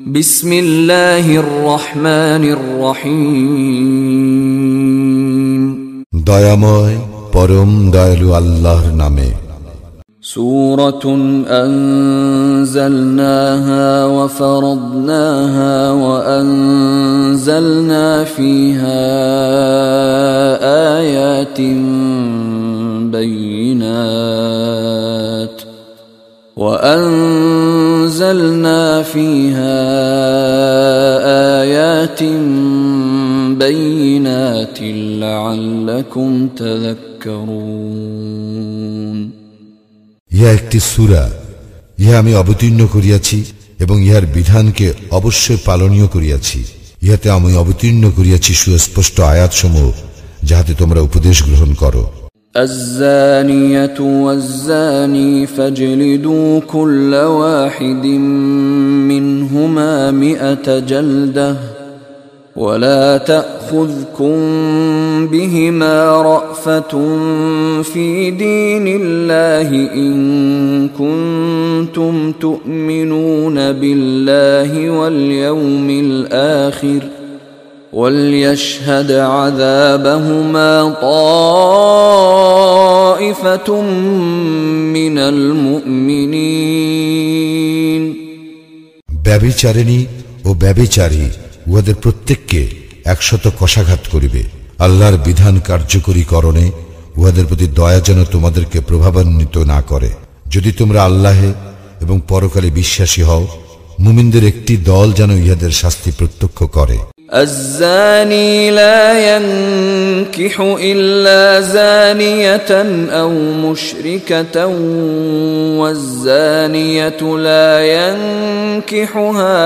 বিসমিল্লাহির রহমানির রহিম। দয়াময় পরম দয়ালু আল্লাহর নামে। সূরাতুন আনজালনাহা ওয়া ফারাদনাহা ওয়া আনজালনা ফীহা আয়াতিন বাইয়িনাত وأنزلنا فيها آيات بينات لعلكم تذكرون। ইহা একটি সূরা, ইহা আমি অবতীর্ণ করিয়াছি এবং ইহার বিধানকে অবশ্যই পালনীয় করিয়াছি। ইহাতে আমি অবতীর্ণ করিয়াছি সুস্পষ্ট আয়াতসমূহ, যাহাতে তোমরা উপদেশ গ্রহণ করো। الزانية والزاني فاجلدوا كل واحد منهما 100 جلدة ولا تأخذكم بهما رأفة في دين الله إن كنتم تؤمنون بالله واليوم الآخر وليشهد عذابهما طائفة من المؤمنين। ব্যভিচারিণী ও ব্যভিচারী উহাদের প্রত্যেককে 100 কষাঘাত করিবে। আল্লাহর বিধান কার্যকরী করণে উহাদের প্রতি দয়া যেন তোমাদেরকে প্রভাবান্বিত না করে। যদি তোমরা আল্লাহে এবং পরকালে বিশ্বাসী হও, মুমিনদের একটি দল যেন ইহাদের শাস্তি প্রত্যক্ষ করে। الزاني لا ينكح إلا زانية أو مشركة والزانية لا ينكحها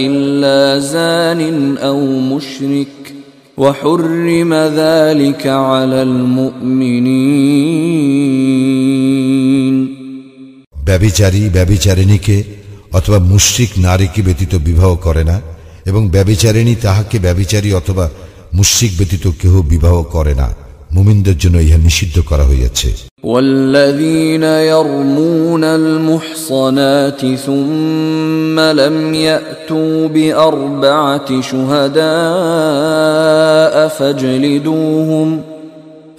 إلا زان أو مشرك وحرم ذلك على المؤمنين। ব্যভিচারী ব্যভিচারিণীকে অথবা মুশরিক নারীকে ব্যতীত বিবাহ করে না, এবং ব্যভিচারিণী তাহাকে ব্যভিচারী অথবা মুশরিক ব্যতীত কেহ বিবাহ করে না। মুমিনদের জন্য ইহা নিষিদ্ধ করা হইয়াছে। والذين يرمون المحصنات ثم لم يأتوا بأربعة شهداء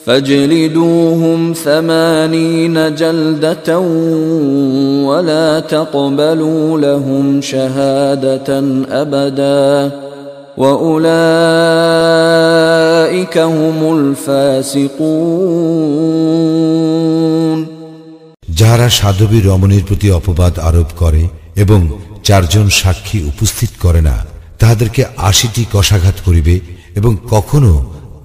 فاجلدوهم 80 جلدة ولا تقبلوا لهم شهادة أبدا وأولئك هم الفاسقون। যাহারা সাধবী রমণীর প্রতি অপবাদ আরোপ করে এবং 4 জন সাক্ষী উপস্থিত করে না, তাহাদেরকে 80টি কষাঘাত করিবে এবং কখনো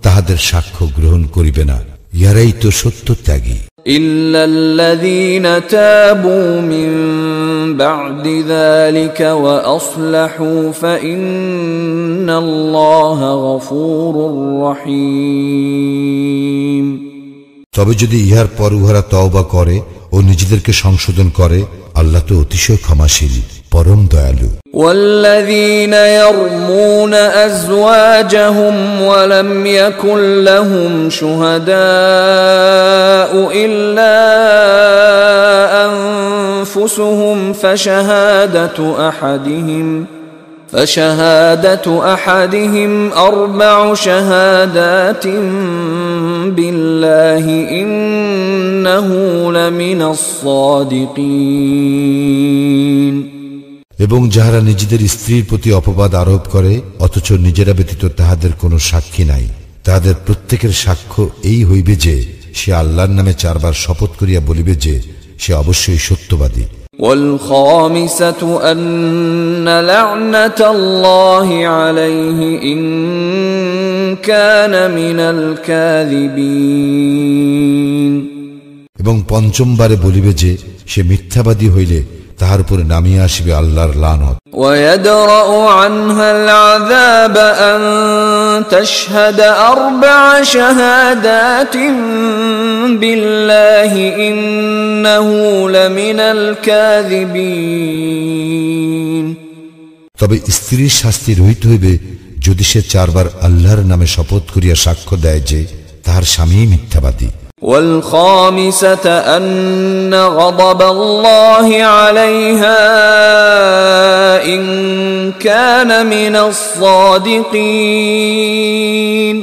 তাহাদের সাক্ষ্য গ্রহণ করিবে না। ইহারাই তো সত্যত্যাগী। إلا الذين تابوا من بعد ذلك وأصلحوا فإن الله غفور رحيم। তবে যদি ইহার পর উহারা তওবা করে ও নিজেদেরকে সংশোধন করে, আল্লাহ তো অতিশয় ক্ষমাশীল, পরম দয়ালু। والذين يرمون أزواجهم ولم يكن لهم شهداء إلا أنفسهم فشهادة أحدهم 4 شهادات بالله إنه لمن الصادقين। এবং যাহারা নিজেদের স্ত্রীর প্রতি অপবাদ আরোপ করে অথচ নিজেরা ব্যতীত তাহাদের কোনো সাক্ষী নাই, তাহাদের প্রত্যেকের সাক্ষ্য এই হইবে যে সে আল্লাহর নামে 4 বার শপথ করিয়া বলিবে যে সে অবশ্যই সত্যবাদী। والخامسة أن لعنة الله عليه إن كان من الكاذبين। এবং 5ম বারে বলিবে যে সে মিথ্যাবাদী হইলে তাহার উপরে নামিয়ে আসিবে আল্লাহর লানত। ويدرأ عنها العذاب أن تشهد 4 شهادات بالله إنه لمن الكاذبين। তবে স্ত্রীর শাস্তি রহিত হইবে যদি সে 4 বার আল্লাহর নামে শপথ করিয়া সাক্ষ্য দেয় যে তাহার স্বামী মিথ্যাবাদী। والخامسة أن غضب الله عليها إن كان من الصادقين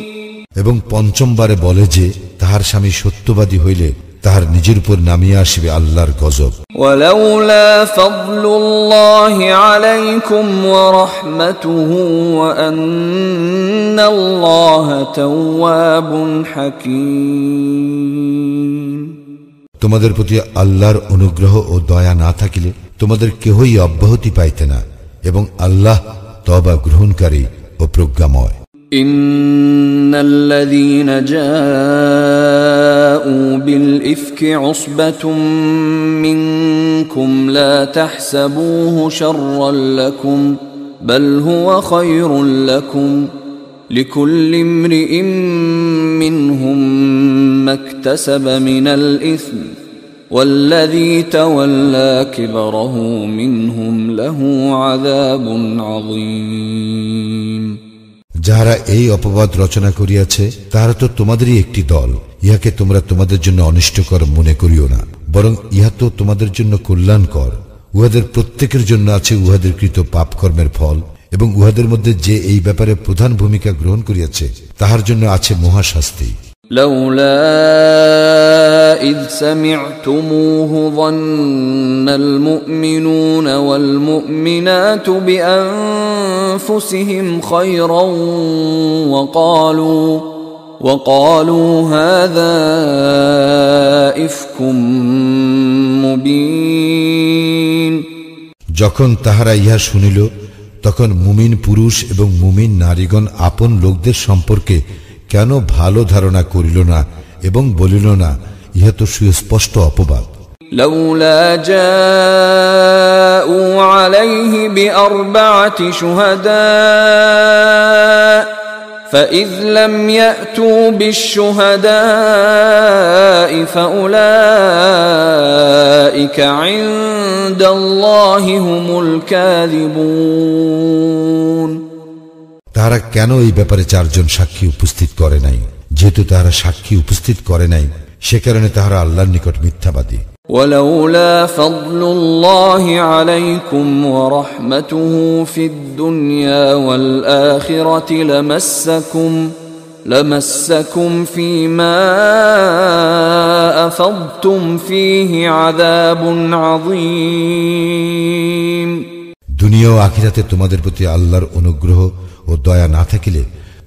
এবং পঞ্চমবারে বলে যে তাহার স্বামী সত্যবাদী হইলে তাহার নিজের উপর নামিয়ে আসবে আল্লাহর গজব। ولولا فضل الله عليكم ورحمته وأن الله تواب حكيم তোমাদের প্রতি আল্লাহর অনুগ্রহ ও দয়া না থাকিলে তোমাদের কেহই অব্যাহতি পাইতে না এবং আল্লাহ তওবা গ্রহণকারী ও প্রজ্ঞাময়। إن الذين جاءوا بالإفك عصبة منكم لا تحسبوه شرا لكم بل هو خير لكم لكل امرئ منهم ما اكتسب من الإثم والذي تولى كبره منهم له عذاب عظيم যাহারা এই অপবাদ রচনা করিয়াছে তাহারা তো তোমাদেরই একটি দল, ইহাকে তোমরা তোমাদের জন্য অনিষ্টকর মনে করিও না, বরং ইহা তো তোমাদের জন্য কল্যাণকর। উহাদের প্রত্যেকের জন্য আছে উহাদের কৃত পাপ কর্মের ফল, এবং উহাদের মধ্যে যে এই ব্যাপারে প্রধান ভূমিকা গ্রহণ করিয়াছে তাহার জন্য আছে মহাশাস্তি। لولا إذ سمعتموه ظن المؤمنون والمؤمنات بأنفسهم خيرا وقالوا هذا إفك مبين যখন তাহারা ইহা শুনিল তখন মুমিন পুরুষ এবং মুমিন নারীগণ আপন লোকদের সম্পর্কে কেন ভালো ধারণা করিল না এবং বলিল না ইহা তো সুস্পষ্ট অপবাদ। لولا جاءوا عليه بأربعة شهداء فإذ لم يأتوا بالشهداء فأولئك عند الله هم الكاذبون তাহারা কেন এই ব্যাপারে চারজন সাক্ষী উপস্থিত করে নাই? যেহেতু তাহারা সাক্ষী উপস্থিত করে নাই সে কারণে তাহারা আল্লাহর নিকট মিথ্যাবাদী। ولولا فضل الله عليكم ورحمته في الدنيا والآخرة لمسكم فيما أفضتم فيه عذاب عظيم দুনিয়া ও আখিরাতে তোমাদের প্রতি আল্লাহর অনুগ্রহ ও দয়া না থাকিলে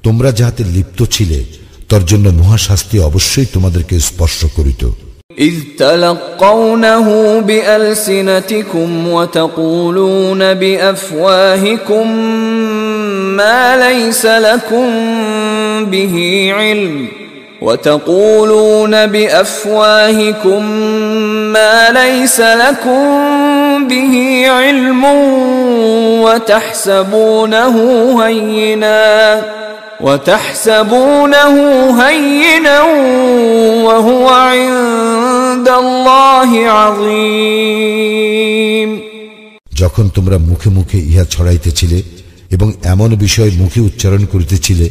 তোমরা যাহাতে লিপ্ত ছিলে তার জন্য মহাশাস্তি অবশ্যই তোমাদেরকে স্পর্শ করিত। إذ تلقونه بألسنتكم وتقولون بأفواهكم ما ليس لكم به علم به علم وتحسبونه هينا وهو عند الله عظيم যখন তোমরা মুখে মুখে ইহা ছড়াইতেছিলে এবং এমন বিষয় মুখে উচ্চারণ করিতেছিলে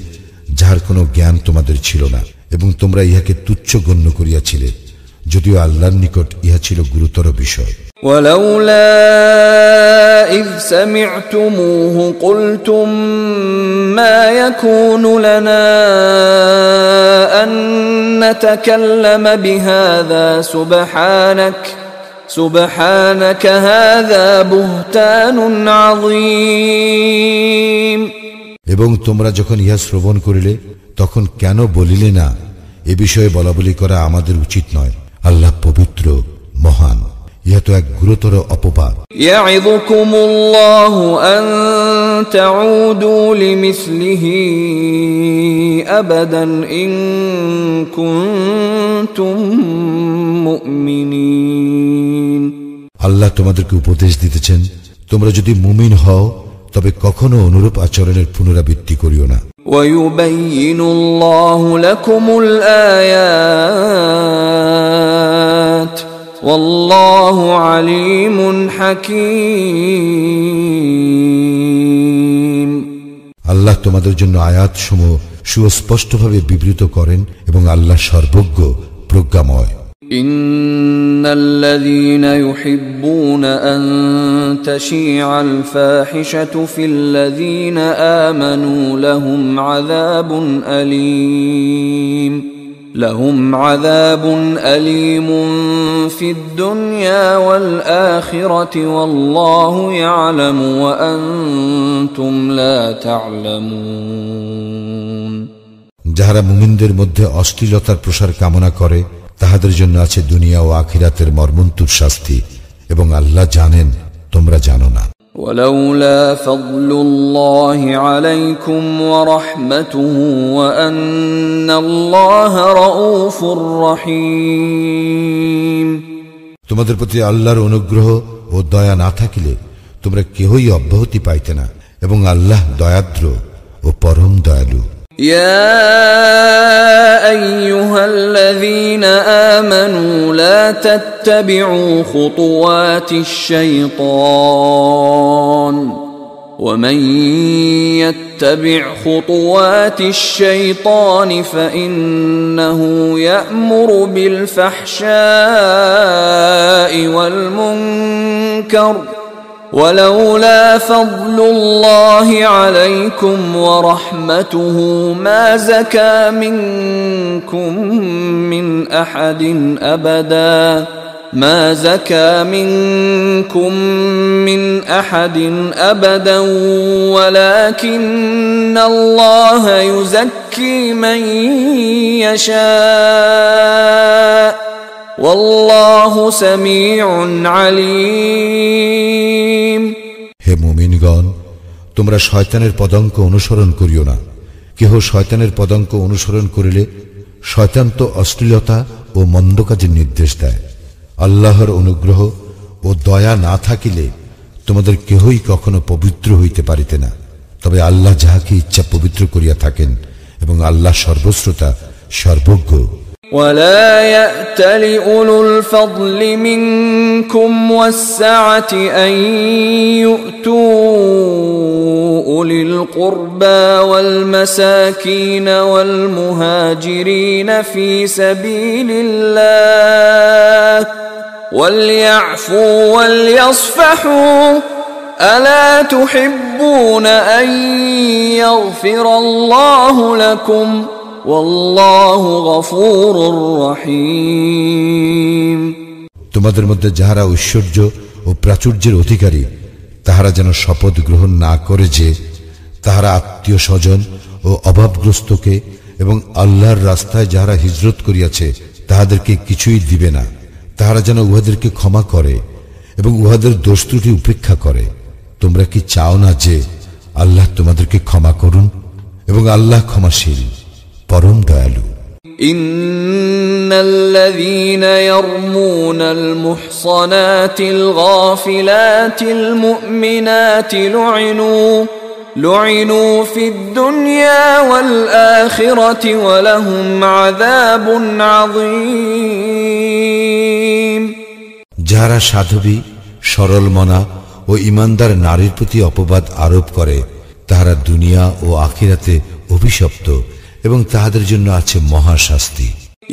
যাহার কোনো জ্ঞান তোমাদের ছিল না, এবং তোমরা ইহাকে তুচ্ছ গণ্য করিয়াছিলে, যদিও আল্লাহর নিকট ইহা ছিল গুরুতর বিষয়। ولولا إذ سمعتموه قلتم ما يكون لنا أن نتكلم بهذا سبحانك هذا بهتان عظيم এবং তোমরা যখন ইহা শ্রবণ করিলে তখন কেন বলিলে না এ বিষয়ে বলাবলি করা আমাদের উচিত নয়, আল্লাহ পবিত্র মহান, ইহা তো এক গুরুতর অপবাদ। ইয়াইযুকুমুল্লাহু আন তাউদু লিমিসলিহি আবাদান ইন কুনতুম মুমিনিন। আল্লাহ তোমাদেরকে উপদেশ দিতেছেন, তোমরা যদি মুমিন হও তবে কখনো অনুরূপ আচরণের পুনরাবৃত্তি করিও না। ওয়ায়ুবাইয়িনুল্লাহু লাকুমুল আয়াত ওয়াল্লাহু আলিমুন হাকীম। আল্লাহ তোমাদের জন্য আয়াতসমূহ সুস্পষ্টভাবে বিবৃত করেন এবং আল্লাহ সর্বজ্ঞ প্রজ্ঞাময়। إن الذين يحبون أن تشيع الفاحشة في الذين آمنوا لهم عذاب أليم في الدنيا والآخرة والله يعلم وأنتم لا تعلمون। যাহারা মুমিনদের মধ্যে অশ্লীলতার প্রসার কামনা করে তাহাদের জন্য আছে দুনিয়া ও আখিরাতের মর্মন্তুদ শাস্তি, এবং আল্লাহ জানেন, তোমরা জানো না। ولولا فضل الله عليكم ورحمته وأن الله رؤوف رحيم। তোমাদের প্রতি আল্লাহর অনুগ্রহ ও দয়া না থাকিলে তোমরা কেহই অব্যাহতি পাইতে না, এবং আল্লাহ দয়াদ্র ও পরম দয়ালু। يا أيها الذين آمنوا لا تتبعوا خطوات الشيطان ومن يتبع خطوات الشيطان فإنه يأمر بالفحشاء والمنكر ولولا فضل الله عليكم ورحمته ما زكى منكم من أحد أبدا ولكن الله يزكي من يشاء والله سميع عليم। হে মুমিনগণ, তোমরা শয়তানের পদাঙ্ক অনুসরণ করিও না। কেহ শয়তানের পদাঙ্ক অনুসরণ করিলে শয়তান তো অশ্লীলতা ও মন্দ কাজের নির্দেশ দেয়। আল্লাহর অনুগ্রহ ও দয়া না থাকিলে তোমাদের কেহই কখনো পবিত্র হইতে পারিতে না। তবে আল্লাহ যাহাকে ইচ্ছা পবিত্র করিয়া থাকেন, এবং আল্লাহ সর্বশ্রোতা সর্বজ্ঞ। ولا يأتل أولو الفضل منكم والسعة أن يؤتوا أولي القربى والمساكين والمهاجرين في سبيل الله وليعفوا وليصفحوا ألا تحبون أن يغفر الله لكم والله غفور رحيم। তোমাদের মধ্যে যাহারা ঐশ্বর্য ও প্রাচুর্যের অধিকারী তাহারা যেন শপথ গ্রহণ না করে যে তাহারা আত্মীয় স্বজন ও অভাবগ্রস্তকে এবং আল্লাহর রাস্তায় যাহারা হিজরত করিয়াছে তাহাদেরকে কিছুই দিবে না। তাহারা যেন উহাদেরকে ক্ষমা করে এবং উহাদের দোষ ত্রুটি উপেক্ষা করে। তোমরা কি চাও না যে আল্লাহ তোমাদেরকে ক্ষমা করুন? এবং আল্লাহ ক্ষমাশীল, পরম দয়ালু। إن الذين يرمون المحصنات الغافلات المؤمنات لعنوا في الدنيا والآخرة ولهم عذاب عظيم। যারা সাধবী, সরল মনা ও ইমানদার নারীর প্রতি অপবাদ আরোপ করে তাহারা দুনিয়া ও আখিরাতে অভিশপ্ত, এবং তাহাদের জন্য আছে মহাশাস্তি।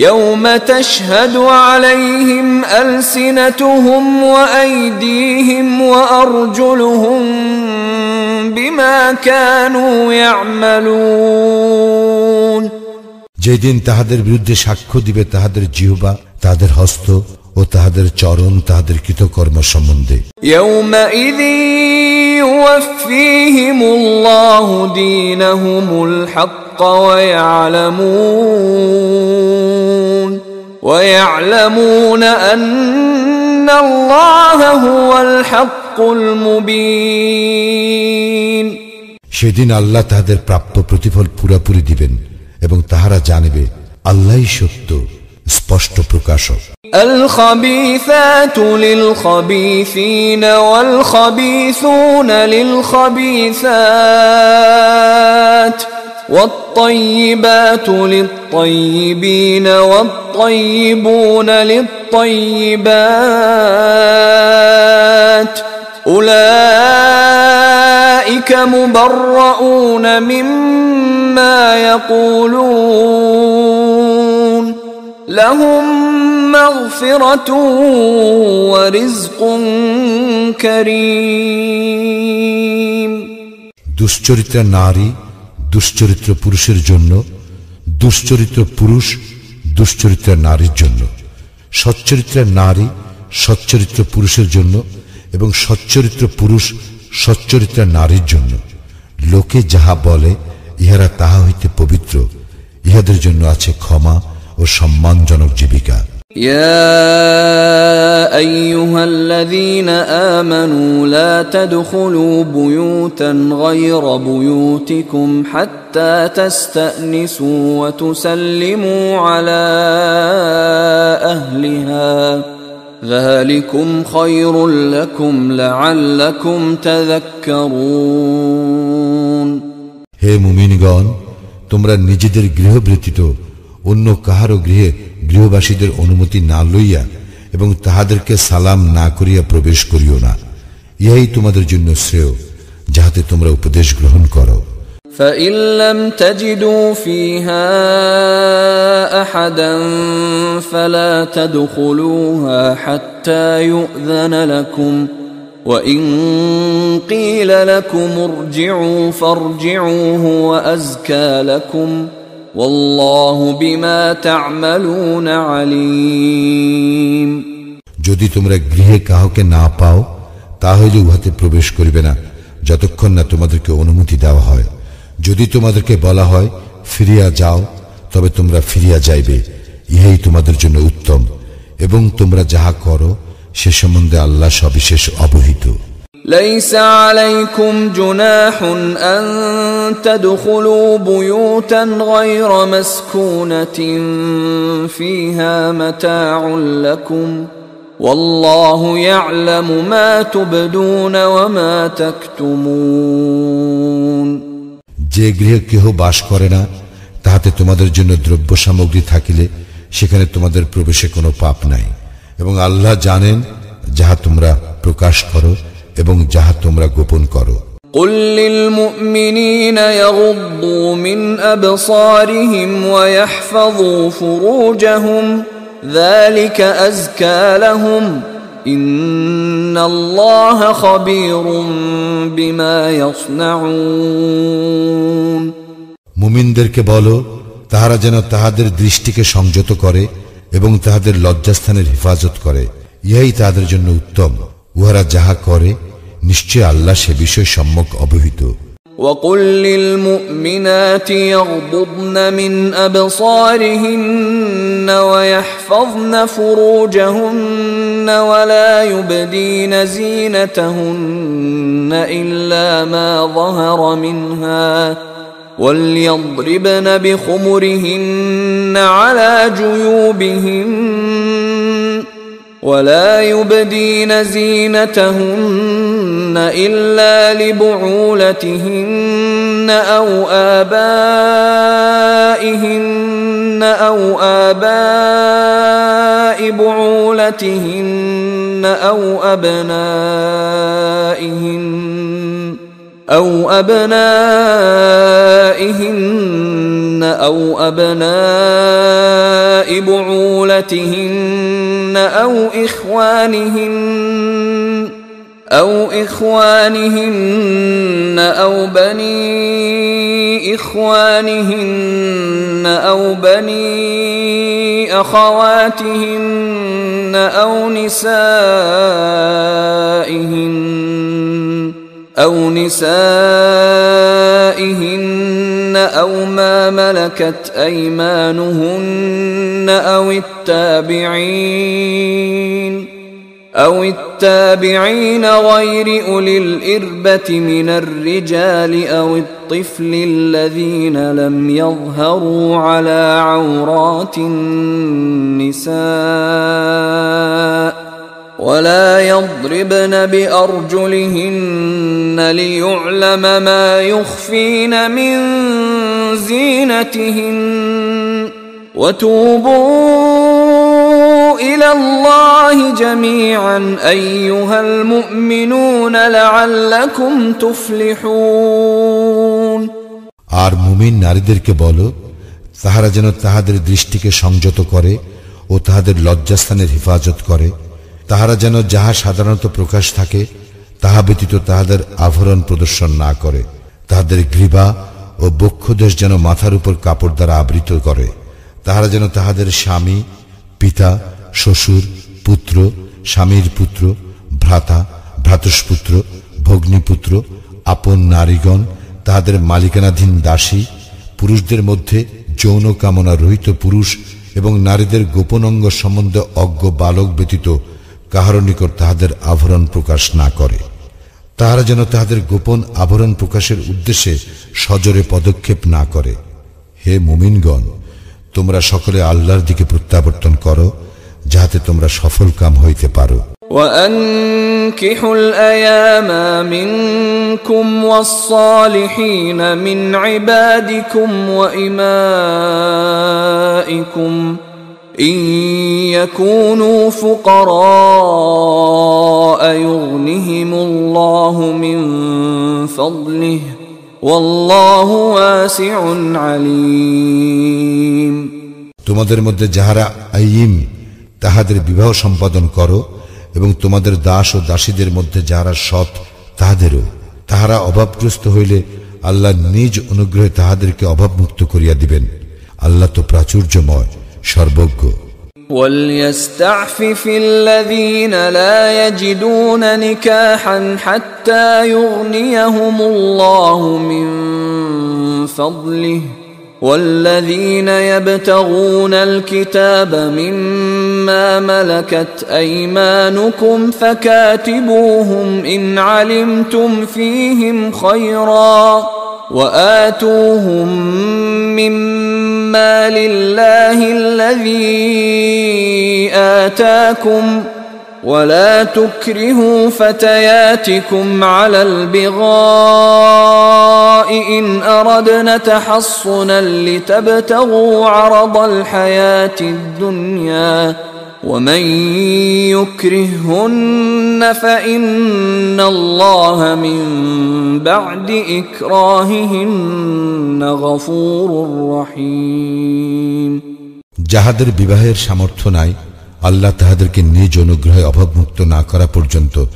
يوم تشهد عليهم ألسنتهم وأيديهم وأرجلهم بما كانوا يعملون। যেদিন তাহাদের বিরুদ্ধে সাক্ষ্য দিবে তাহাদের জিহ্বা, তাহাদের হস্ত ও তাহাদের চরণ তাহাদের কৃতকর্ম সম্বন্ধে। يومئذ يوفيهم الله دينهم الحق ويعلمون أن الله هو الحق المبين। সেদিন আল্লাহ তাহাদের প্রাপ্য প্রতিফল পুরাপুরি দিবেন, এবং তাহারা জানিবে আল্লাহই সত্য, স্পষ্ট প্রকাশক। الخبيثات للخبيثين والخبيثون للخبيثات والطيبات للطيبين والطيبون للطيبات أولئك مبرؤون مما يقولون لهم مغفرة ورزق كريم দুশ্চরিত্র নারী দুশ্চরিত্র পুরুষের জন্য, দুশ্চরিত্র পুরুষ দুশ্চরিত্র নারীর জন্য, সচ্চরিত্রের নারী সচ্চরিত্র পুরুষের জন্য এবং সচ্চরিত্র পুরুষ সচ্চরিত্র নারীর জন্য। লোকে যাহা বলে ইহারা তাহা হইতে পবিত্র, ইহাদের জন্য আছে ক্ষমা ও সম্মানজনক জীবিকা। يا أيها الذين آمنوا لا تدخلوا بيوتا غير بيوتكم حتى تستأنسوا وتسلموا على أهلها ذلكم خير لكم لعلكم تذكرون হে মুমিনগণ, তোমরা নিজেদের গৃহ ব্যতীত অন্য কাহারও গৃহে গৃহবাসীদের অনুমতি না লইয়া এবং তাহাদেরকে সালাম না করিয়া প্রবেশ করিও না, ইহাই তোমাদের জন্য শ্রেয়, যাহাতে তোমরা উপদেশ গ্রহণ করো। فإن لم تجدوا فيها أحدا فلا تدخلوها حتى يؤذن لكم وإن قيل لكم ارجعوا فارجعوا هو أزكى لكم والله بما تعملون عليم যদি তোমরা গৃহে কাউকে না পাও তাহলে উহাতে প্রবেশ করিবে না যতক্ষণ না তোমাদেরকে অনুমতি দেওয়া হয়। যদি তোমাদেরকে বলা হয় ফিরিয়া যাও, তবে তোমরা ফিরিয়া যাইবে, ইহাই তোমাদের জন্য উত্তম, এবং তোমরা যাহা করো সে সম্বন্ধে আল্লাহ সবিশেষ অবহিত। ليس عليكم جناح أن تدخلوا بيوتا غير مسكونة فيها متاع لكم والله يعلم ما تبدون وما تكتمون যে গৃহে কেহ বাস করে না তাহাতে তোমাদের জন্য দ্রব্য সামগ্রী থাকিলে সেখানে তোমাদের প্রবেশে কোনো পাপ নাই, এবং আল্লাহ জানেন যাহা তোমরা প্রকাশ করো এবং যাহা তোমরা গোপন করো। قل للمؤمنين يغضوا من أبصارهم ويحفظوا فروجهم ذلك أزكى لهم إن الله خبير بما يصنعون মুমিনদেরকে বলো, তাহারা যেন তাহাদের দৃষ্টিকে সংযত করে এবং তাহাদের লজ্জাস্থানের হেফাজত করে, ইহাই তাহাদের জন্য উত্তম। উহারা যাহা করে নিশ্চয় আল্লাহ সে বিষয় সম্যক অবহিত। وقل للمؤمنات يغضضن من أبصارهن ويحفظن فروجهن ولا يبدين زينتهن إلا ما ظهر منها وليضربن بخمرهن على جيوبهن ولا يبدين زينتهن إلا لبعولتهن أو آبائهن أو آباء بعولتهن أو أبنائهن أو أبناء بعولتهن أو إخوانهن أو بني إخوانهن أو بني أخواتهن أو نسائهن أو ما ملكت أيمانهن أو التابعين غير أولي الإربة من الرجال أو الطفل الذين لم يظهروا على عورات النساء ولا يضربن بأرجلهن ليعلم ما يخفين من زينتهن وتوبوا إلى الله جميعا أيها المؤمنون لعلكم تفلحون আর মুমিন নারীদেরকে বলো, তাহারা যেন তাহাদের দৃষ্টিকে সংযত করে ও তাহাদের লজ্জাস্থানের হেফাজত করে। তাহারা যেন যাহা সাধারণত প্রকাশ থাকে তাহা ব্যতীত তাহাদের আভরণ প্রদর্শন না করে। তাহাদের গ্রীবা ও বক্ষদেশ যেন মাথার উপর কাপড় দ্বারা আবৃত করে। তাহারা যেন তাহাদের স্বামী, পিতা, শ্বশুর, পুত্র, স্বামীর পুত্র, ভ্রাতা, ভ্রাতুষ্পুত্র, ভগ্নীপুত্র, আপন নারীগণ, তাহাদের মালিকানাধীন দাসী, পুরুষদের মধ্যে যৌন কামনা রহিত পুরুষ এবং নারীদের গোপন অঙ্গ সম্বন্ধে অজ্ঞ বালক ব্যতীত কাহারও নিকট তাহাদের আভরণ প্রকাশ না করে। তাহারা যেন তাহাদের গোপন আভরণ প্রকাশের উদ্দেশ্যে সজোরে পদক্ষেপ না করে। হে মুমিনগণ, তোমরা সকলে আল্লাহর দিকে প্রত্যাবর্তন করো, যাহাতে তোমরা সফল কাম হইতে পারো। وأنكحوا الأيام منكم والصالحين من عبادكم وإمائكم إن يكونوا فقراء يغنهم الله من فضله والله واسع عليم। তোমাদের মধ্যে যাহারা আইয়িম তাহাদের বিবাহ সম্পাদন করো এবং তোমাদের দাস ও দাসীদের মধ্যে যাহারা সৎ তাহাদেরও। তাহারা অভাবগ্রস্ত হইলে আল্লাহ নিজ অনুগ্রহে তাহাদেরকে অভাবমুক্ত করিয়া দিবেন। আল্লাহ তো প্রাচুর্যময়, সর্বজ্ঞ। وَلْيَسْتَعْفِفِ الَّذِينَ لَا يَجِدُونَ نِكَاحًا حَتَّى يُغْنِيَهُمُ اللَّهُ مِنْ فَضْلِهِ وَالَّذِينَ يَبْتَغُونَ الْكِتَابَ مِمَّا مَلَكَتْ أَيْمَانُكُمْ فَكَاتِبُوهُمْ إِنْ عَلِمْتُمْ فِيهِمْ خَيْرًا وَآتُوهُمْ مِمَّا لِلَّهِ الَّذِي آتَاكُمْ وَلَا تُكْرِهُوا فَتَيَاتِكُمْ عَلَى الْبِغَاءِ إِنْ أَرَدْنَ تَحَصُّنًا لِتَبْتَغُوا عَرَضَ الْحَيَاةِ الدُّنْيَا وَمَنْ يُكْرِههُّنَّ فَإِنَّ اللَّهَ مِنْ بَعْدِ إِكْرَاهِهِنَّ غَفُورٌ رَحِيمٌ। যাহাদের বিবাহের সামর্থ্য নাই, আল্লাহ তাহাদেরকে নিজ অনুগ্রহে অভাবমুক্ত না করা পর্যন্ত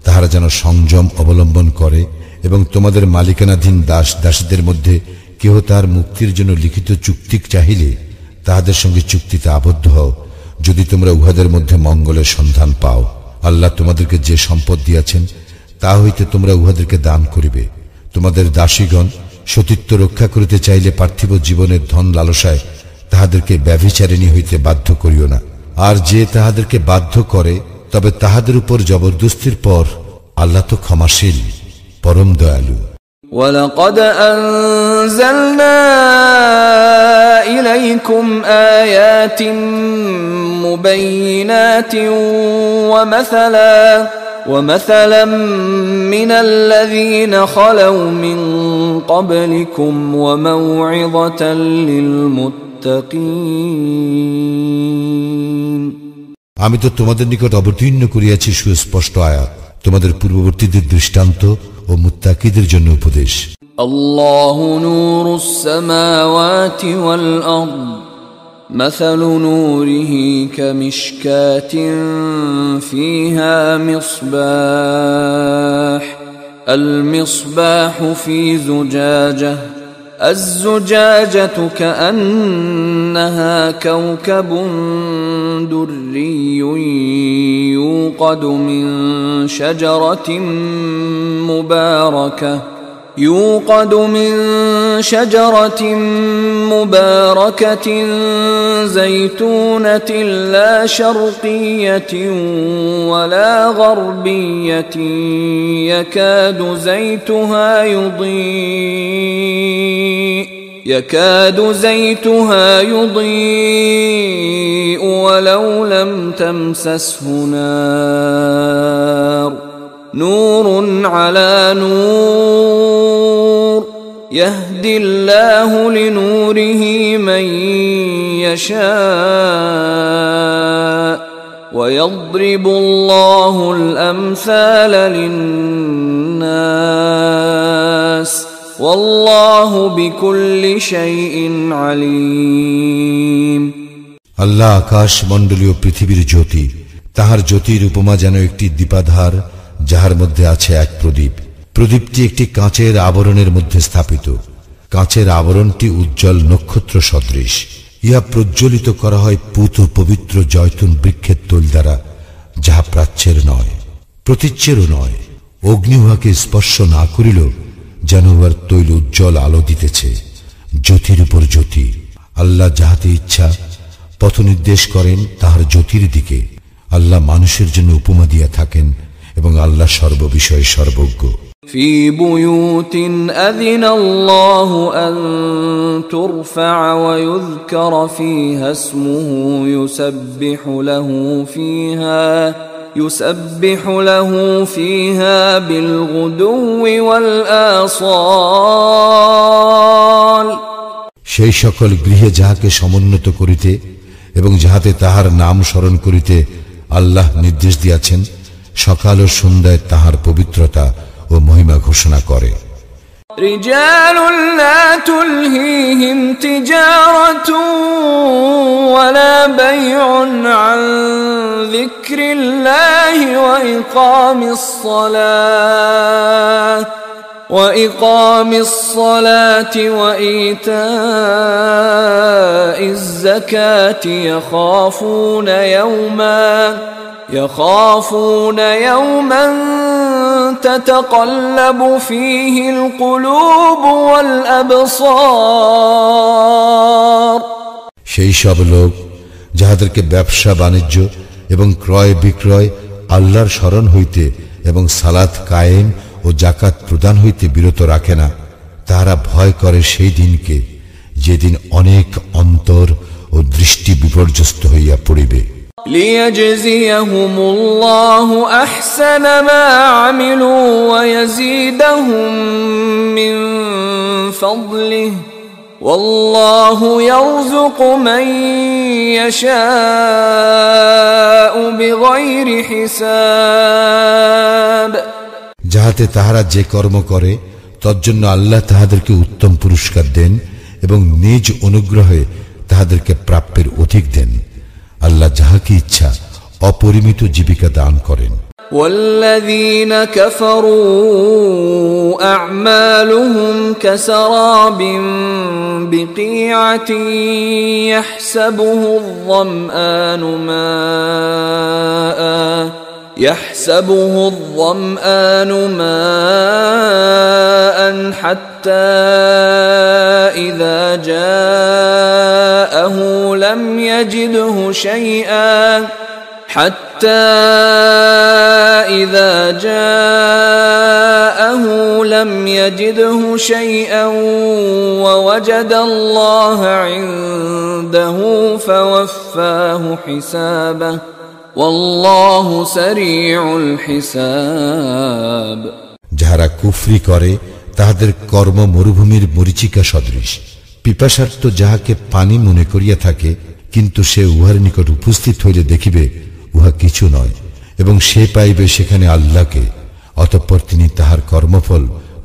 তাহারা যেন সংযম অবলম্বন করে এবং তোমাদের মালিকানাধীন দাস দাসীদের মধ্যে কেহ তাহার মুক্তির জন্য লিখিত চুক্তি চাহিলে তাহাদের সঙ্গে চুক্তিতে আবদ্ধ হও, যদি তোমরা উহাদের মধ্যে মঙ্গলের সন্ধান পাও। আল্লাহ তোমাদেরকে যে সম্পদ দিয়াছেন তা হইতে তোমরা উহাদেরকে দান করিবে। তোমাদের দাসীগণ সতীত্ব রক্ষা করিতে চাইলে পার্থিব জীবনের ধন লালসায় তাহাদেরকে ব্যভিচারিণী হইতে বাধ্য করিও না। আর যে তাহাদেরকে বাধ্য করে তবে তাহাদের উপর জবরদস্তির পর আল্লাহ তো ক্ষমাশীল, পরম দয়ালু। وَلَقَدْ أَنزَلْنَا إِلَيْكُمْ آيَاتٍ مُبَيِّنَاتٍ وَمَثَلًا مِنَ الَّذِينَ خَلَوْا مِنْ قَبْلِكُمْ وَمَوْعِظَةً لِلْمُتَّقِينَ। আমি তো তোমাদের নিকট অবতীর্ণ করিয়াছি সুস্পষ্ট আয়াত, তোমাদের পূর্ববর্তীদের দৃষ্টান্ত ও মুত্তাকিদের জন্য উপদেশ। আল্লাহু নূরুস সামাওয়াতি ওয়াল আরদ مثل نوره كمشكاة فيها مصباح المصباح في زجاجة الزجاجة كأنها كوكب دري يوقد من شجرة مباركة زيتونة لا شرقية ولا غربية يكاد زيتها يضيء ولو لم تمسسه نار نور على نور يهدي الله لنوره من يشاء ويضرب الله الأمثال للناس والله بكل شيء عليم। আল্লাহ আকাশ মণ্ডলীয় পৃথিবীর জ্যোতি, তাহার জ্যোতির উপমা যেন একটি দীপাধার, যাহার মধ্যে আছে এক প্রদীপ। প্রদীপটি একটি কাঁচের আবরণের মধ্যে স্থাপিত। কাঁচের আবরণটি উজ্জ্বল নক্ষত্র সদৃশ। ইহা প্রজ্বলিত করা হয় পুত পবিত্র জয়তুন বৃক্ষের তৈল দ্বারা, যাহা প্রাচ্যের নয়, প্রতীচ্যেরও নয়। অগ্নি উহাকে স্পর্শ না করিল, যেন উহার তৈল উজ্জ্বল আলো দিতেছে, জ্যোতির উপর জ্যোতি। আল্লাহ যাহাতে ইচ্ছা পথ নির্দেশ করেন তাহার জ্যোতির দিকে। আল্লাহ মানুষের জন্য উপমা দিয়া থাকেন এবং আল্লাহ সর্ববিষয়ে সর্বজ্ঞ। في بيوت أذن الله أن ترفع ويذكر فيها اسمه يسبح له فيها بالغدو والآصال। সেই সকল গৃহে যাহাকে সমুন্নত করিতে এবং যাহাতে তাহার নাম স্মরণ করিতে আল্লাহ নির্দেশ দিয়াছেন, সকাল ও সন্ধ্যায় তাহার পবিত্রতা ও মহিমা ঘোষণা করে। رجال لا تلهيهم تجارة ولا بيع عن ذكر الله وإقام الصلاة وإيتاء الزكاة يخافون يوما تتقلب فيه القلوب والأبصار। সেই সব লোক যাহাদেরকে ব্যবসা বাণিজ্য এবং ক্রয় বিক্রয় আল্লাহর স্মরণ হইতে এবং সালাত কায়েম ও জাকাত প্রদান হইতে বিরত রাখে না, তাহারা ভয় করে সেই দিনকে, যেদিন অনেক অন্তর ও দৃষ্টি বিপর্যস্ত হইয়া পড়িবে। ليجزيهم الله أحسن ما عملوا ويزيدهم من فضله والله يرزق من يشاء بغير حساب। যাহাতে তাহারা যে কর্ম করে তজ্জন্য আল্লাহ তাহাদেরকে উত্তম পুরস্কার দেন এবং নিজ অনুগ্রহে তাহাদেরকে প্রাপ্যের অধিক দেন। আল্লাহ যাহাকে ইচ্ছা অপরিমিত জীবিকা দান করেন। والذين كفروا أعمالهم كسراب بقيعة يحسبه الظمآن ماء حتى إذا جاءه لم يجده شيئا ووجد الله عنده فوفاه حسابه والله سريع الحساب। যাহারা কুফরি করে তাহাদের কর্ম মরুভূমির মরিচিকা সদৃশ। পিপাসার্থ যাহাকে পানি মনে করিয়া থাকে, কিন্তু সে উহার নিকট উপস্থিত হইলে দেখিবে উহা কিছু নয় এবং সে পাইবে সেখানে আল্লাহকে। অতঃপর তিনি তাহার কর্মফল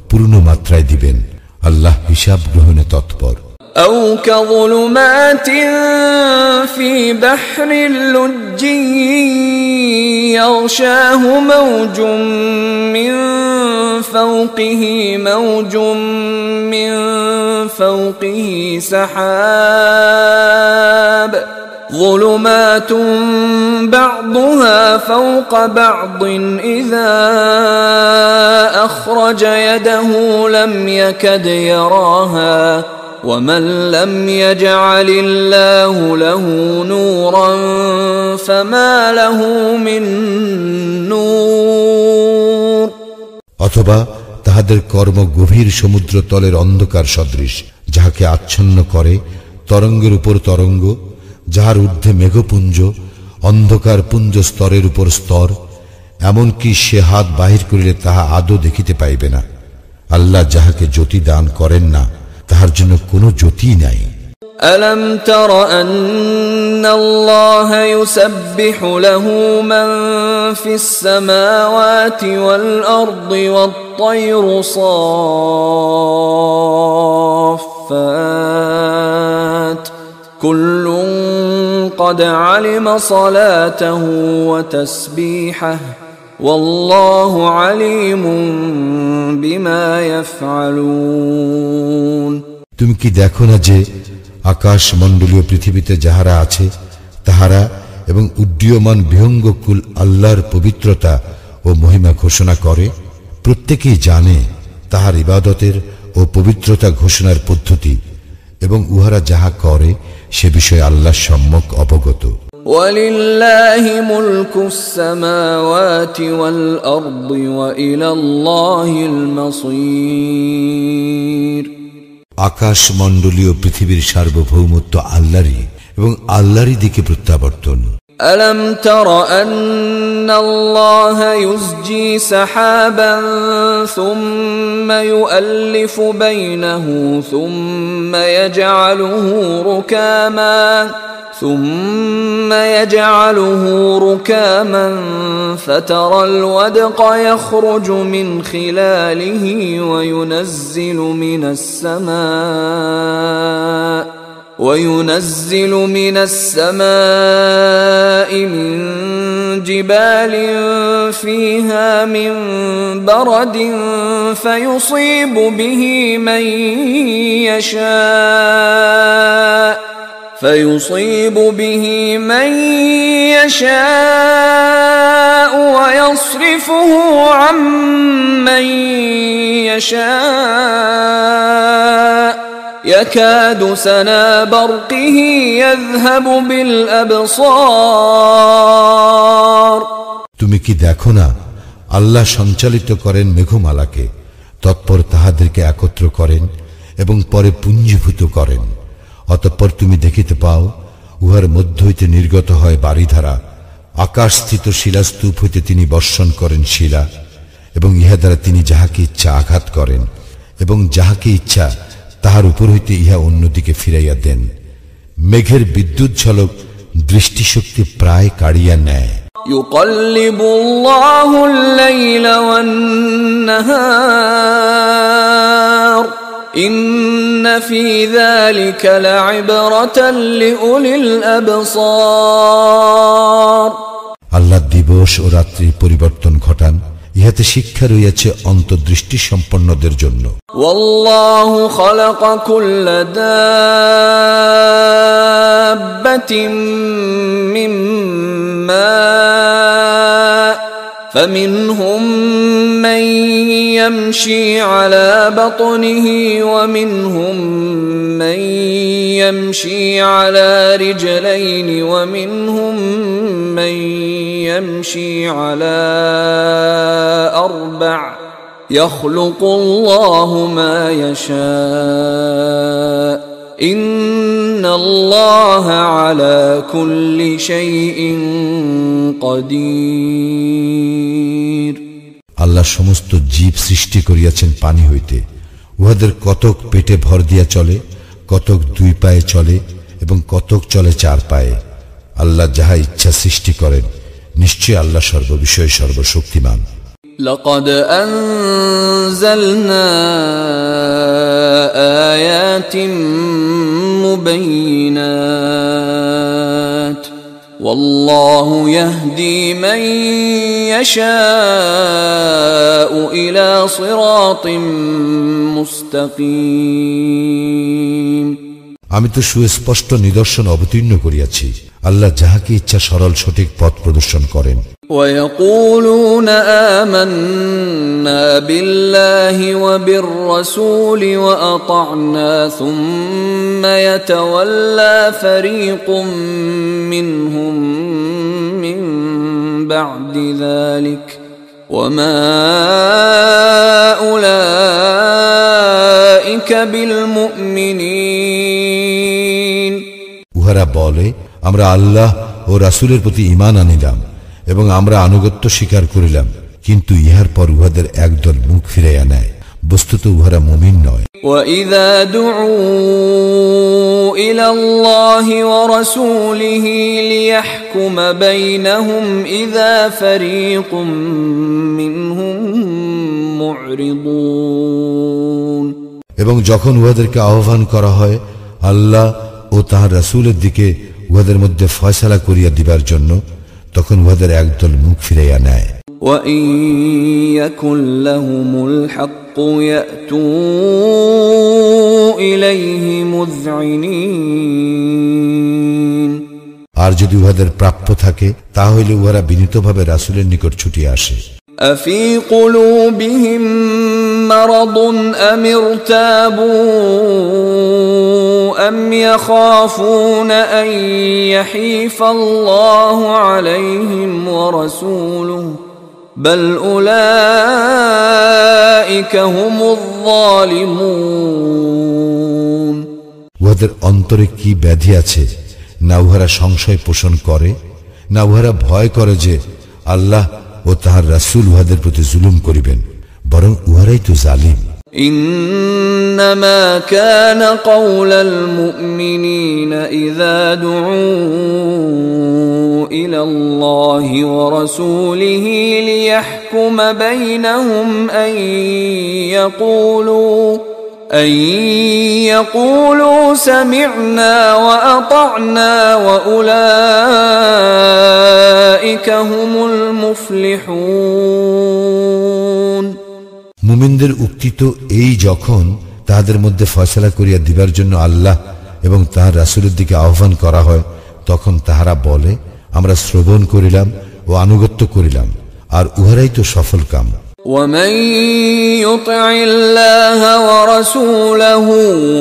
পূর্ণ মাত্রায় দিবেন। আল্লাহ হিসাব গ্রহণে তৎপর। أو كظلمات في بحر لجي يغشاه موج من فوقه سحاب ظلمات بعضها فوق بعض إذا أخرج يده لم يكد يراها ومن لم يجعل الله له نورا فما له من نور। অথবা তাহাদের কর্ম গভীর সমুদ্র তলের অন্ধকার সদৃশ, যাহাকে আচ্ছন্ন করে তরঙ্গের উপর তরঙ্গ, যাহার ঊর্ধ্বে মেঘপুঞ্জ, অন্ধকার পুঞ্জ স্তরের উপর স্তর, এমনকি সে হাত বাহির করিলে তাহা আদৌ দেখিতে পাইবে না। আল্লাহ যাহাকে জ্যোতি দান করেন না, তাহার জন্য কোনো জ্যোতি নাই। ألم تر أن الله يسبح له من في السماوات والأرض والطير صافات كل قد علم صلاته وتسبيحه والله عليم بما يفعلون তুমি কি দেখো না যে আকাশ মণ্ডলীয় পৃথিবীতে যাহারা আছে তাহারা এবং উড্ডীয়মান বিহঙ্গকুল আল্লাহর পবিত্রতা ও মহিমা ঘোষণা করে? প্রত্যেকেই জানে তাহার ইবাদতের ও পবিত্রতা ঘোষণার পদ্ধতি এবং উহারা যাহা করে সে বিষয়ে আল্লাহ সম্যক অবগত। وَلِلَّهِ مُلْكُ السَّمَاوَاتِ وَالْأَرْضِ وَإِلَى اللَّهِ الْمَصِيرُ আকাশ মণ্ডলীয় পৃথিবীর সার্বভৌমত্ব আল্লাহরই এবং আল্লাহরই দিকে প্রত্যাবর্তন। أَلَمْ تَرَ أَنَّ اللَّهَ يُزْجِي سَحَابًا ثُمَّ يُؤَلِّفُ بَيْنَهُ ثم يجعله ركاما فترى الودق يخرج من خلاله وينزل من السماء من جبال فيها من برد فيصيب به من يشاء ويصرفه عن من يشاء يكاد سنا برقه يذهب بالأبصار তুমি কি দেখো না আল্লাহ সঞ্চালিত করেন মেঘমালাকে, তৎপর তাহাদেরকে একত্র করেন এবং পরে পুঞ্জীভূত করেন। অতঃপর তুমি দেখিতে পাও উহার মধ্য হইতে নির্গত হয় বারিধারা। আকাশস্থিত শিলাস্তূপ হইতে তিনি বর্ষণ করেন শিলা, এবং ইহা দ্বারা তিনি যাহাকে ইচ্ছা আঘাত করেন এবং যাহাকে ইচ্ছা তাহার উপর হইতে ইহা অন্যদিকে ফিরাইয়া দেন। মেঘের বিদ্যুৎ ঝলক দৃষ্টিশক্তি প্রায় কাড়িয়া নেয়। يقلب الله الليل والنهار إن في ذلك لعبرة لأولي الأبصار আল্লাহ দিবস ও রাত্রি পরিবর্তন ঘটান, ইহাতে শিক্ষা রইয়াছে অন্তর্দৃষ্টি সম্পন্নদের জন্য। والله خلق كل دابة من ماء فمنهم من يمشي على بطنه ومنهم من يمشي على رجلين ومنهم من يمشي على أربع يخلق الله ما يشاء إن الله على كل شيء قدير আল্লাহ সমস্ত জীব সৃষ্টি করিয়াছেন পানি হইতে। উহাদের কতক পেটে ভর দিয়া চলে, কতক দুই পায়ে চলে এবং কতক চলে চার পায়ে। আল্লাহ যাহা ইচ্ছা সৃষ্টি করেন, নিশ্চয় আল্লাহ সর্ববিষয়ে সর্বশক্তিমান। لقد أنزلنا آيات مبينات والله يهدي من يشاء إلى صراط مستقيم আমি তো সুস্পষ্ট নিদর্শন অবতীর্ণ করিয়াছি, আল্লাহ যাহাকে ইচ্ছা সরল সঠিক পথ প্রদর্শন করেন। ويقولون آمنا بالله وبالرسول وأطعنا ثم يتولى فريق منهم من بعد ذلك وما أولئك بالمؤمنين উহারা বলে, আমরা আল্লাহ ও রাসূলের প্রতি ঈমান আনিলাম এবং আমরা আনুগত্য স্বীকার করিলাম, কিন্তু ইহার পর উহাদের একদল মুখ ফিরাইয়া নেয়। বস্তুত উহারা মুমিন নয়। وَإِذَا دُعُوا إِلَى اللَّهِ وَرَسُولِهِ لِيَحْكُمَ بَيْنَهُمْ إِذَا فَرِيقٌ مِّنْهُمْ مُعْرِضُونَ এবং যখন উহাদেরকে আহ্বান করা হয় আল্লাহ ও তাহার রাসূলের দিকে উহাদের মধ্যে ফয়সালা করিয়া দিবার জন্য, তখন উহাদের একদল মুখ ফিরাইয়া নেয়। وَإِن يَكُن لَّهُمُ الْحَقُّ يَأْتُوا إِلَيْهِ مُذْعِنِينَ। আর যদি উহাদের প্রাপ্য থাকে, তাহলে উহারা বিনীতভাবে রাসূলের নিকট ছুটিয়া আসে। أَفِي قُلُوبِهِم مَّرَضٌ أَمِ ارْتَابُوا أَمْ يَخَافُونَ أَن يَحِيفَ اللَّهُ عَلَيْهِمْ وَرَسُولُهُ بَلْ أُولَٰئِكَ هُمُ الظَّالِمُونَ। উহাদের অন্তরে কি ব্যাধি আছে? না উহারা সংশয় পোষণ করে, না উহারা ভয় করে যে আল্লাহ ও তাহার রাসূল উহাদের প্রতি জুলুম করিবেন, বরং উহারাই তো জালিম। إنما كان قول المؤمنين إذا دعوا إلى الله ورسوله ليحكم بينهم أن يقولوا سمعنا وأطعنا وأولئك هم المفلحون। মুমিনদের উক্তি তো এই, যখন তাহাদের মধ্যে ফয়সালা করিয়া দিবার জন্য আল্লাহ এবং তাহার রাসূলের দিকে আহ্বান করা হয়, তখন তাহারা বলে, আমরা শ্রবণ করিলাম ও আনুগত্য করিলাম, আর উহারাই তো সফল কাম। ومن يطع الله ورسوله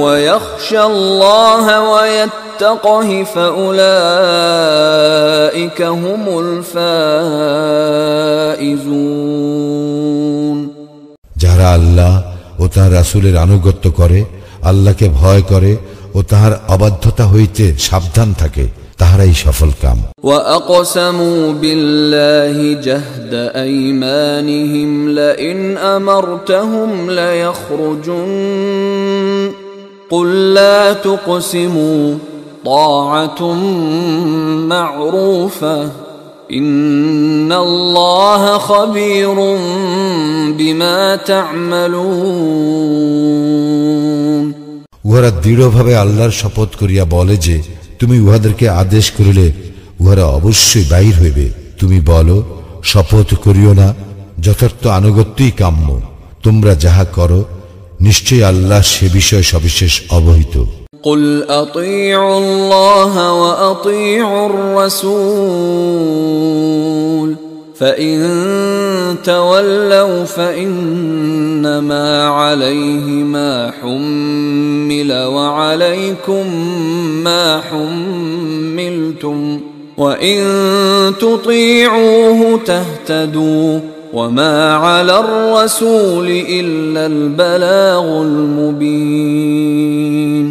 ويخشى الله ويتقه فأولئك هم الفائزون। যারা আল্লাহ ও তাহার রাসূলের আনুগত্য করে, আল্লাহকে ভয় করে ও তাহার অবাধ্যতা হইতে সাবধান থাকে, তাহারাই সফল কাম। وأقسموا بالله جهد أيمانهم لئن أمرتهم ليخرجن قل لا تقسموا طاعة معروفة إن الله خبير بما تعملون। উহারা দৃঢ়ভাবে আল্লাহর শপথ করিয়া বলে যে, তুমি উহাদেরকে আদেশ করিলে উহারা অবশ্যই বাহির হইবে। তুমি বলো, শপথ করিও না, যথার্থ আনুগত্যই কাম্য। তোমরা যাহা করো, নিশ্চয়ই আল্লাহ সে বিষয় সবিশেষ অবহিত। قل أطيعوا الله وأطيعوا الرسول فإن تولوا فإنما عليه ما حمل وعليكم ما حملتم وإن تطيعوه تهتدوا وما على الرسول إلا البلاغ المبين।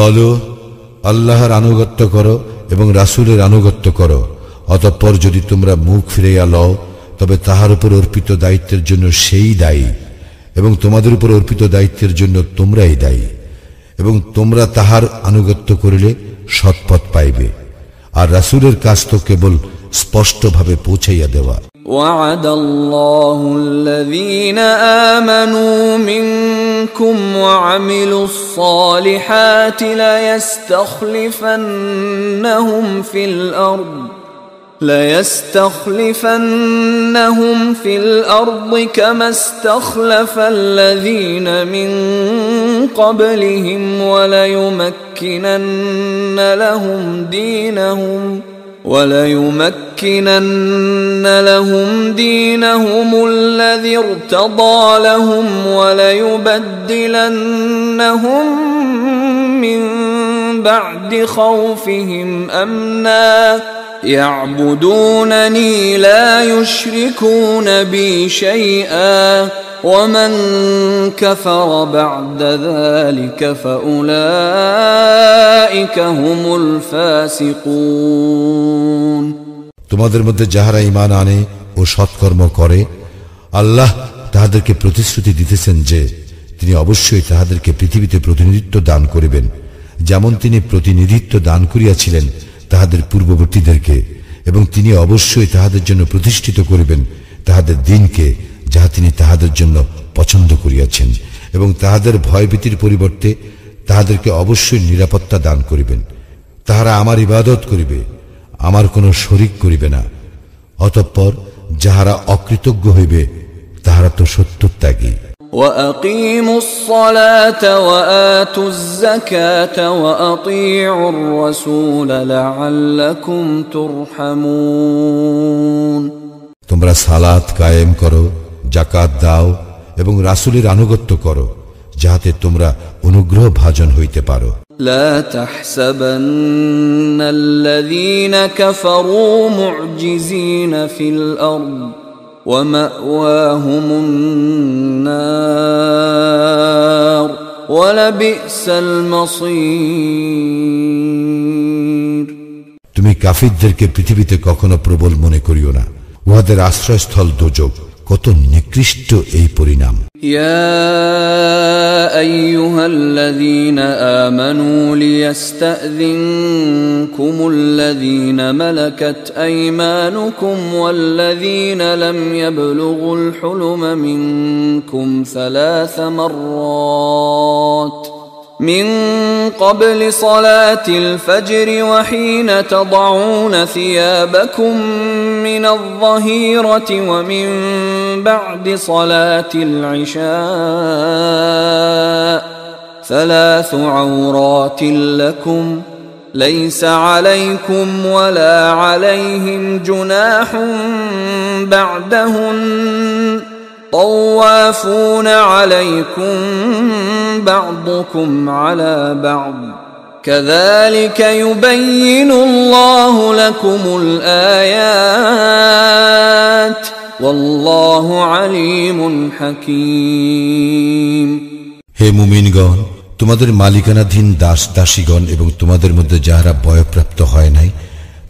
বলো, আল্লাহর আনুগত্য করো এবং রাসূলের আনুগত্য করো, অতঃপর যদি তোমরা মুখ ফিরাইয়া লও, তবে তাহার উপর অর্পিত দায়িত্বের জন্য সেই দায়ী, এবং তোমাদের উপর অর্পিত দায়িত্বের জন্য তোমরাই দায়ী, এবং তোমরা তাহার আনুগত্য করিলে সৎপথ পাইবে। আর রাসূলের কাজ তো কেবল স্পষ্টভাবে পৌঁছাইয়া দেওয়া। وعد الله الذين آمنوا منكم وعملوا الصالحات ليستخلفنهم في الأرض كما استخلف الذين من قبلهم وليمكنن لهم دينهم الذي ارتضى لهم وليبدلنهم من بعد خوفهم أمنا يعبدونني لا يشركون بي شيئا ومن كفر بعد ذلك فأولئك هم الفاسقون। তোমাদের মধ্যে যাহারা ঈমান আনে ও সৎকর্ম করে, আল্লাহ তাহাদেরকে প্রতিশ্রুতি দিতেছেন যে তিনি অবশ্যই তাহাদেরকে পৃথিবীতে প্রতিনিধিত্ব দান করিবেন, যেমন তিনি প্রতিনিধিত্ব দান করিয়াছিলেন তাহাদের পূর্ববর্তীদেরকে, এবং তিনি অবশ্যই তাহাদের জন্য প্রতিষ্ঠিত করিবেন তাহাদের দিনকে, যাহা তিনি তাহাদের জন্য পছন্দ করিয়াছেন, এবং তাহাদের ভয়ভীতির পরিবর্তে তাহাদেরকে অবশ্যই নিরাপত্তা দান করিবেন। তাহারা আমার ইবাদত করিবে, আমার কোনো শরীক করিবে না। অতঃপর যাহারা অকৃতজ্ঞ হইবে তাহারা তো সত্যত্যাগী। وَأَقِيمُوا الصَّلَاةَ وَآتُوا الزَّكَاةَ وَأَطِيعُوا الرَّسُولَ لَعَلَّكُمْ تُرْحَمُونَ। তোমরা সালাত কায়েম করো, যাকাত দাও এবং রাসূলের আনুগত্য করো, যাহাতে তোমরা অনুগ্রহ ভাজন হইতে পারো। لا تحسبن الذين كفروا معجزين في الأرض ومأواهم النار ولبئس المصير। তুমি কাফিরদেরকে পৃথিবীতে কখনো প্রবল মনে করিও না, উহাদের আশ্রয়স্থল দোজখ, কত নিকৃষ্ট এই পরিণাম। يا أيها الذين آمنوا ليستأذنكم الذين ملكت أيمانكم والذين لم يبلغوا الحلم منكم 3 مرات من قبل صلاة الفجر وحين تضعون ثيابكم من الظهيرة ومن بعد صلاة العشاء 3 عورات لكم ليس عليكم ولا عليهم جناح بعدهن طوافون عليكم بعضكم على بعض كذلك يبين الله لكم الآيات والله عليم حكيم। হে মুমিনগণ, তোমাদের মালিকানাধীন দাস দাসীগণ এবং তোমাদের মধ্যে যাহারা বয়প্রাপ্ত হয় নাই,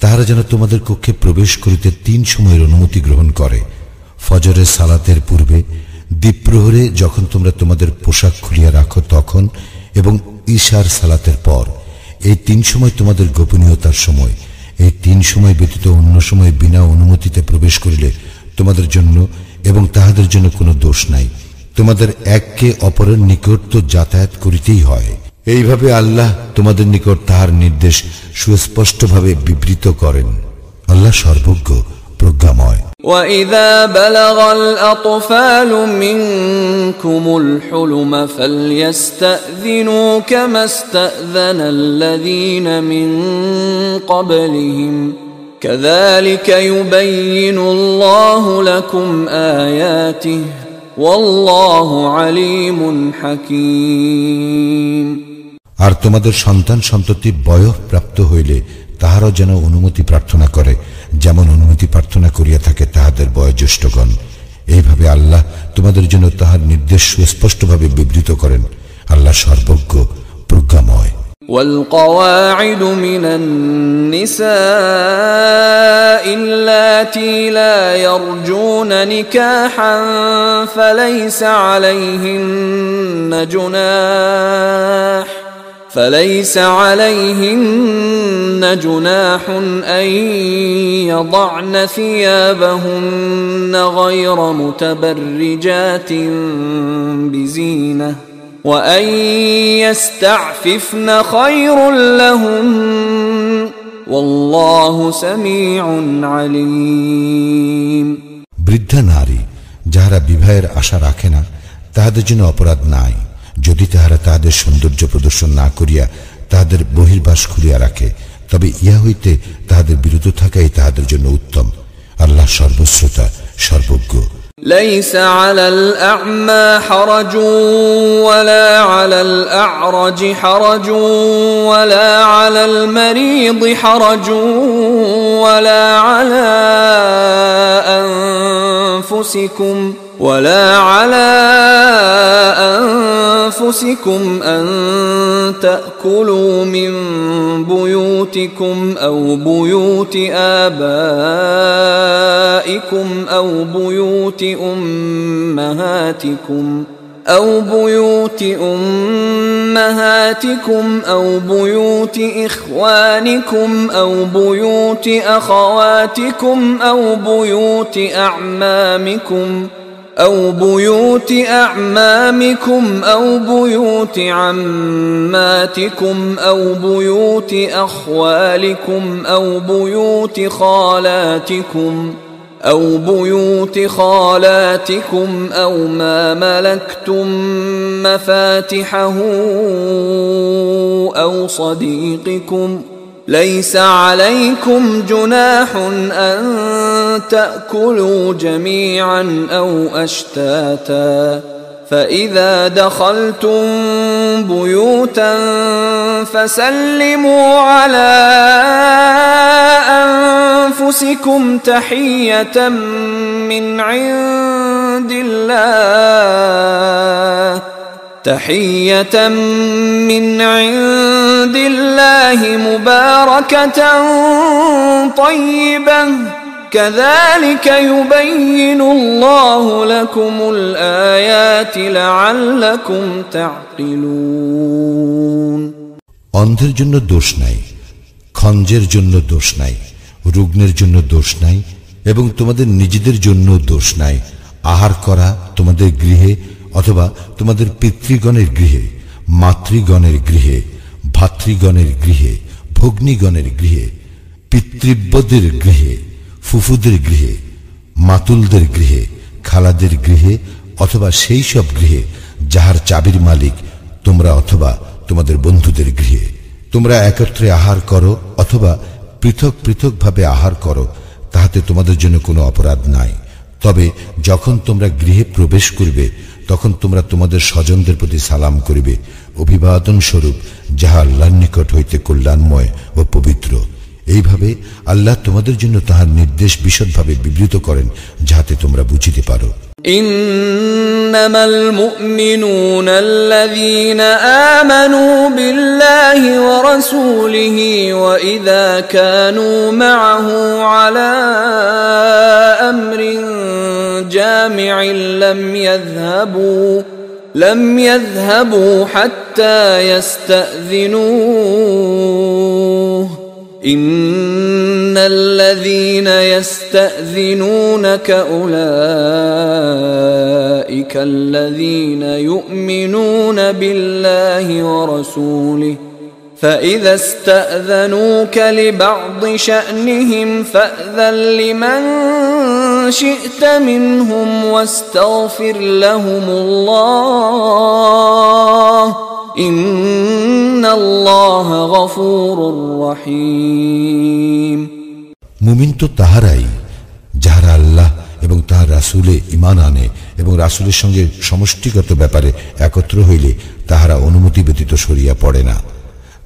তাহারা যেন তোমাদের কক্ষে প্রবেশ করিতে 3 সময়ের অনুমতি গ্রহণ করে। ফজরের সালাতের পূর্বে, দ্বীপ্রহরে যখন তোমরা তোমাদের পোশাক খুলিয়া রাখো তখন, এবং ঈশার সালাতের পর। এই 3 সময় তোমাদের গোপনীয়তার সময়। এই 3 সময় ব্যতীত অন্য সময় বিনা অনুমতিতে প্রবেশ করিলে তোমাদের জন্য এবং তাহাদের জন্য কোনো দোষ নাই। তোমাদের একে অপরের নিকট তো যাতায়াত করিতেই হয়। এইভাবে আল্লাহ তোমাদের নিকট তাহার নির্দেশ সুস্পষ্টভাবে বিবৃত করেন। আল্লাহ সর্বজ্ঞ, প্রজ্ঞাময়। وَإِذَا بَلَغَ الْأَطْفَالُ مِنكُمُ الْحُلُمَ فَلْيَسْتَأْذِنُوا كَمَا اسْتَأْذَنَ الَّذِينَ مِن قَبْلِهِمْ كَذَلِكَ يُبَيِّنُ اللَّهُ لَكُمْ آيَاتِهِ وَاللَّهُ عَلِيمٌ حَكِيمٌ। আর তোমাদের সন্তান সন্ততি বয়ঃপ্রাপ্ত হইলে তাহারা যেন অনুমতি প্রার্থনা করে, যেমন অনুমতি প্রার্থনা করিয়া থাকে তাহাদের বয়োজ্যেষ্ঠগণ। এইভাবে আল্লাহ তোমাদের জন্য তাহার নির্দেশ সুস্পষ্টভাবে বিবৃত করেন। আল্লাহ সর্বজ্ঞ, প্রজ্ঞাময়। والقواعد من النساء اللاتي لا يرجون نكاحا فليس عليهن جناح أن يضعن ثيابهن غير متبرجات بزينة وأن يستعففن خير لهن والله سميع عليم। বৃদ্ধা নারী যাহারা বিবাহের আশা রাখে না, তাহাদের জন্য অপরাধ নাই যদি তাহারা তাহাদের সৌন্দর্য প্রদর্শন না করিয়া তাহাদের বহির্বাস খুলিয়া রাখে, তবে ইহা হইতে তাহাদের বিরত থাকাই তাহাদের জন্য উত্তম। আল্লাহ সর্বশ্রোতা, সর্বজ্ঞ। ليس على الأعمى حرج ولا على الأعرج حرج ولا على المريض حرج ولا على أنفسكم أن تأكلوا من بيوتكم أو بيوت آبائكم أو بيوت أمهاتكم أو بيوت إخوانكم أو بيوت أخواتكم أو بيوت أعمامكم أو بيوت أعمامكم أو بيوت عماتكم أو بيوت أخوالكم أو بيوت خالاتكم أو ما ملكتم مفاتحه أو صديقكم. ليس عليكم جناح أن تأكلوا جميعا أو أشتاتا، فإذا دخلتم بيوتا فسلموا على أنفسكم تحية من عند الله مباركة طيبة كذلك يبين الله لكم الآيات لعلكم تعقلون। অন্ধের জন্য দোষ নাই, খঞ্জের জন্য দোষ নাই, রুগ্নের জন্য দোষ নাই এবং তোমাদের নিজেদের জন্য দোষ নাই আহার করা তোমাদের গৃহে অথবা তোমাদের পিতৃগণের গৃহে, মাতৃগণের গৃহে, ভাতৃগণের গৃহে, ভগ্নীগণের গৃহে, পিতৃব্যদের গৃহে, ফুফুদের গৃহে, মাতুলদের গৃহে, খালাদের গৃহে অথবা সেই সব গৃহে যাহার চাবির মালিক তোমরা অথবা তোমাদের বন্ধুদের গৃহে। তোমরা একত্রে আহার করো অথবা পৃথক পৃথকভাবে আহার করো, তাহাতে তোমাদের জন্য কোনো অপরাধ নাই। তবে যখন তোমরা গৃহে প্রবেশ করবে তখন তোমরা তোমাদের স্বজনদের প্রতি সালাম করিবে অভিবাদন স্বরূপ, যাহা আল্লাহর নিকট হইতে কল্যাণময় ও পবিত্র। এইভাবে আল্লাহ তোমাদের জন্য তাহার নির্দেশ বিশদভাবে বিবৃত করেন যাহাতে তোমরা বুঝিতে পারো। ইন্নামাল মুমিনুনা আল্লাযীনা আমানু বিল্লাহি ওয়া রাসূলিহি ওয়া ইযা কানু মা'আহু আলা আমরিন জামি'in لم يذهبوا حتى يستأذنوه إن الذين يستأذنونك أولئك الذين يؤمنون بالله ورسوله فإذا استأذنوك لبعض شأنهم فأذن لمن شئت منهم واستغفر لهم الله إن الله غفور رحيم। মুমিন তো তাহারাই যাহারা আল্লাহ এবং তাহার রাসূলে ঈমান আনে এবং রাসূলের সঙ্গে সমষ্টিগত ব্যাপারে একত্র হইলে তাহারা অনুমতি ব্যতীত সরিয়া পড়ে না।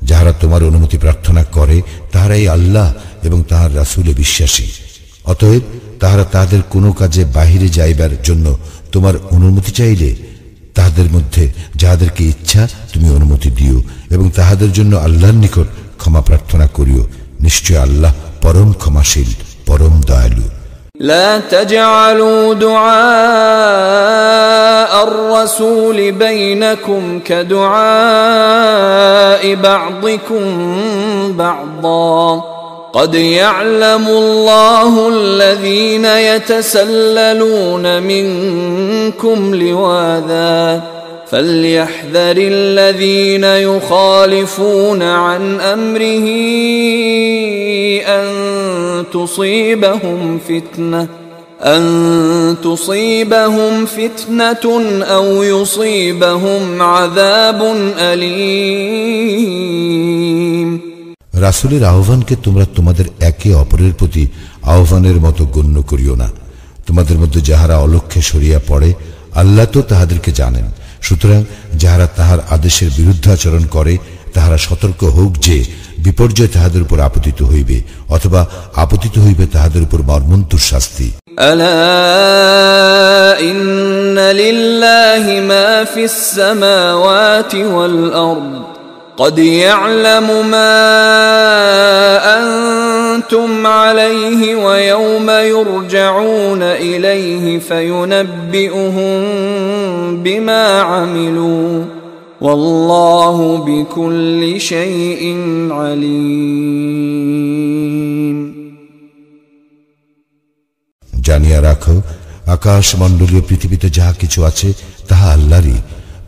যাহারা তোমার অনুমতি প্রার্থনা করে তাহারাই আল্লাহ এবং তাহার রাসূলে বিশ্বাসী। অতএব তাহারা তাহাদের কোনো কাজে বাহিরে যাইবার জন্য তোমার অনুমতি চাইলে তাহাদের মধ্যে যাহাদেরকে ইচ্ছা তুমি অনুমতি দিও এবং তাহাদের জন্য আল্লাহর নিকট ক্ষমা প্রার্থনা করিও। নিশ্চয় আল্লাহ পরম ক্ষমাশীল, পরম দয়ালু। لا تجعلوا دعاء الرسول بينكم كدعاء بعضكم بعضا قد يعلم الله الذين يتسللون منكم لواذا فليحذر الذين يخالفون عن أمره أن تصيبهم فتنة أو يصيبهم عذاب أليم। রাসূলের আহ্বানকে তোমরা তোমাদের একে অপরের প্রতি আহ্বানের মতো গণ্য করিও না। তোমাদের মধ্যে যাহারা অলক্ষ্যে সরিয়া পড়ে আল্লাহ তো তাহাদেরকে জানেন। সুতরাং যাহারা তাহার আদেশের বিরুদ্ধাচরণ করে তাহারা সতর্ক হোক যে বিপর্যয় তাহাদের উপর আপতিত হইবে অথবা আপতিত হইবে তাহাদের উপর মর্মন্তুর শাস্তি। আলা ইন্না লিল্লাহি মা ফিস সামাওয়াতি ওয়াল আরদ قد يعلم ما أنتم عليه ويوم يرجعون إليه فينبئهم بما عملوا والله بكل شيء عليم। জানিয়া রাখো আকাশ মণ্ডলীয় পৃথিবীতে যাহা কিছু আছে তাহা আল্লাহরই।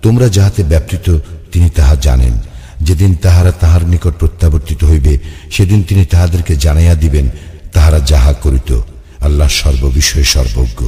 তোমরা যাহাতে ব্যাপৃত তিনি তাহা জানেন। যেদিন তাহারা তাহার নিকট প্রত্যাবর্তিত হইবে সেদিন তিনি তাহাদেরকে জানাইয়া দিবেন তাহারা যাহা করিত। আল্লাহ সর্ববিষয়ে সর্বজ্ঞ।